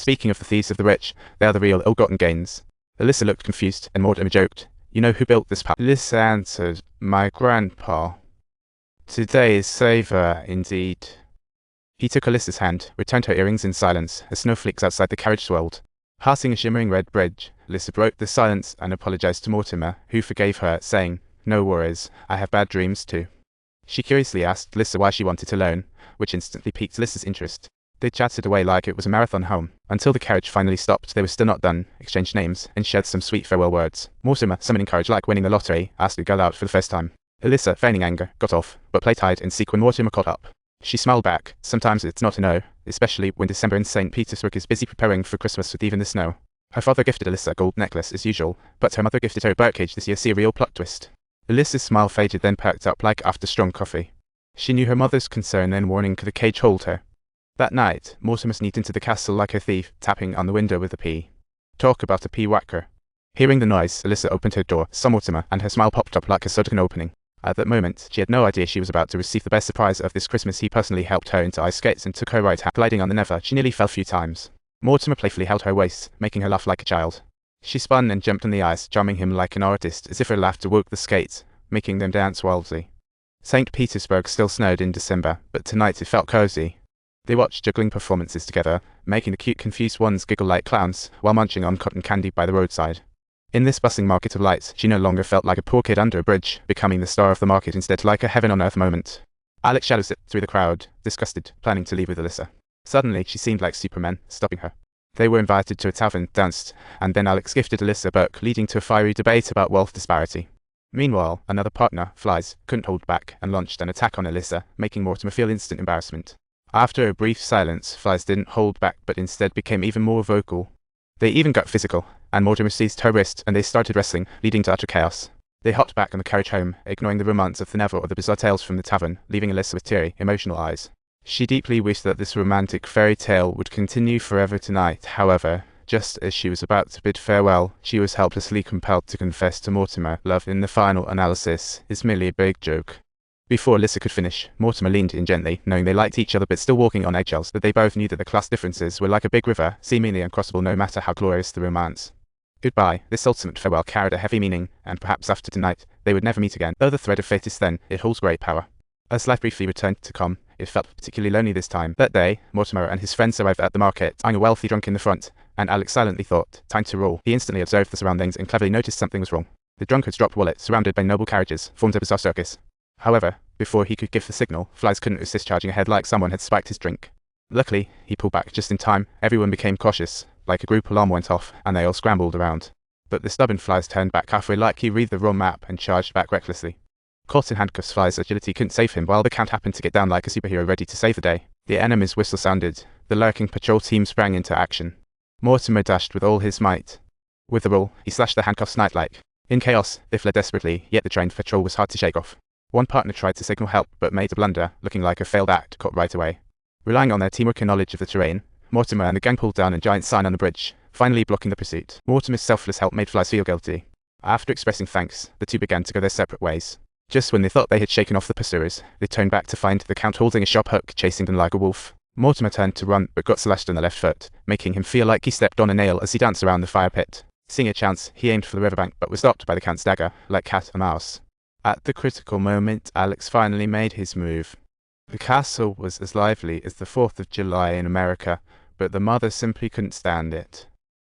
Speaking of the thieves of the rich, they are the real ill-gotten gains. Alyssa looked confused, and Mortimer joked, "You know who built this palace?" Alyssa answered, "My grandpa." "Today is Saver, indeed." He took Alyssa's hand, returned her earrings in silence, as snowflakes outside the carriage swirled. Passing a shimmering red bridge, Alyssa broke the silence and apologized to Mortimer, who forgave her, saying, "No worries, I have bad dreams too." She curiously asked Alyssa why she wanted to loan, which instantly piqued Alyssa's interest. They chatted away like it was a marathon home, until the carriage finally stopped. They were still not done, exchanged names, and shared some sweet farewell words. Mortimer, summoning courage like winning the lottery, asked the girl out for the first time. Alyssa, feigning anger, got off, but played hide and seek when Mortimer caught up. She smiled back. Sometimes it's not a no, especially when December in St. Petersburg is busy preparing for Christmas with even the snow. Her father gifted Alyssa a gold necklace as usual, but her mother gifted her a birdcage this year. See a real plot twist. Alyssa's smile faded, then perked up like after strong coffee. She knew her mother's concern and warning could the cage hold her. That night, Mortimer sneaked into the castle like a thief, tapping on the window with a pea. Talk about a pea whacker. Hearing the noise, Alyssa opened her door, saw Mortimer, and her smile popped up like a sudden opening. At that moment, she had no idea she was about to receive the best surprise of this Christmas. He personally helped her into ice skates and took her right hand, gliding on the never. She nearly fell a few times. Mortimer playfully held her waist, making her laugh like a child. She spun and jumped on the ice, charming him like an artist, as if her laughter woke the skates, making them dance wildly. St. Petersburg still snowed in December, but tonight it felt cozy. They watched juggling performances together, making the cute confused ones giggle like clowns, while munching on cotton candy by the roadside. In this bustling market of lights, she no longer felt like a poor kid under a bridge, becoming the star of the market instead, like a heaven-on-earth moment. Alex shadowed through the crowd, disgusted, planning to leave with Alyssa. Suddenly, she seemed like Superman, stopping her. They were invited to a tavern, danced, and then Alex gifted Alyssa a book, leading to a fiery debate about wealth disparity. Meanwhile, another partner, Flies, couldn't hold back and launched an attack on Alyssa, making Mortimer feel instant embarrassment. After a brief silence, Flies didn't hold back but instead became even more vocal. They even got physical, and Mortimer seized her wrist and they started wrestling, leading to utter chaos. They hopped back on the carriage home, ignoring the romance of the Neville or the bizarre tales from the tavern, leaving Alyssa with teary, emotional eyes. She deeply wished that this romantic fairy tale would continue forever tonight. However, just as she was about to bid farewell, she was helplessly compelled to confess to Mortimer, love in the final analysis is merely a big joke. Before Alyssa could finish, Mortimer leaned in gently, knowing they liked each other but still walking on eggshells, that they both knew that the class differences were like a big river, seemingly uncrossable no matter how glorious the romance. Goodbye. This ultimate farewell carried a heavy meaning, and perhaps after tonight, they would never meet again. Though the thread of fate is thin, it holds great power. As life briefly returned to calm, it felt particularly lonely this time. That day, Mortimer and his friends arrived at the market, eyeing a wealthy drunk in the front, and Alex silently thought, time to roll. He instantly observed the surroundings and cleverly noticed something was wrong. The drunkard's dropped wallet, surrounded by noble carriages, formed a bizarre circus. However, before he could give the signal, Flies couldn't resist charging ahead like someone had spiked his drink. Luckily, he pulled back just in time. Everyone became cautious, like a group alarm went off, and they all scrambled around. But the stubborn Flies turned back halfway like he read the wrong map and charged back recklessly. Caught in handcuffs, Flies' agility couldn't save him, while the Count happened to get down like a superhero ready to save the day. The enemy's whistle sounded. The lurking patrol team sprang into action. Mortimer dashed with all his might. With a roll, he slashed the handcuffs knight-like. In chaos, they fled desperately, yet the trained patrol was hard to shake off. One partner tried to signal help but made a blunder, looking like a failed act caught right away. Relying on their teamwork and knowledge of the terrain, Mortimer and the gang pulled down a giant sign on the bridge, finally blocking the pursuit. Mortimer's selfless help made Flies feel guilty. After expressing thanks, the two began to go their separate ways. Just when they thought they had shaken off the pursuers, they turned back to find the Count holding a sharp hook, chasing them like a wolf. Mortimer turned to run but got slashed on the left foot, making him feel like he stepped on a nail as he danced around the fire pit. Seeing a chance, he aimed for the riverbank but was stopped by the Count's dagger, like cat and mouse. At the critical moment, Alex finally made his move. The castle was as lively as the 4th of July in America, but the mother simply couldn't stand it.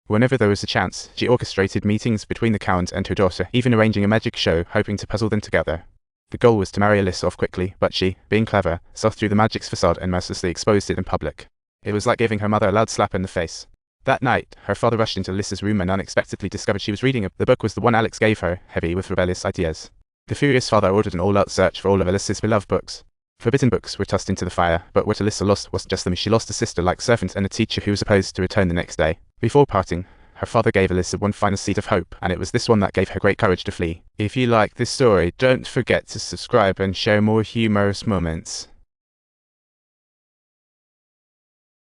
Whenever there was a chance, she orchestrated meetings between the Count and her daughter, even arranging a magic show, hoping to puzzle them together. The goal was to marry Alyssa off quickly, but she, being clever, saw through the magic's facade and mercilessly exposed it in public. It was like giving her mother a loud slap in the face. That night, her father rushed into Alyssa's room and unexpectedly discovered she was reading the book was the one Alex gave her, heavy with rebellious ideas. The furious father ordered an all-out search for all of Alyssa's beloved books. Forbidden books were tossed into the fire, but what Alyssa lost wasn't just them. She lost a sister-like servant and a teacher who was supposed to return the next day. Before parting, her father gave Alyssa one final seed of hope, and it was this one that gave her great courage to flee. If you like this story, don't forget to subscribe and share more humorous moments.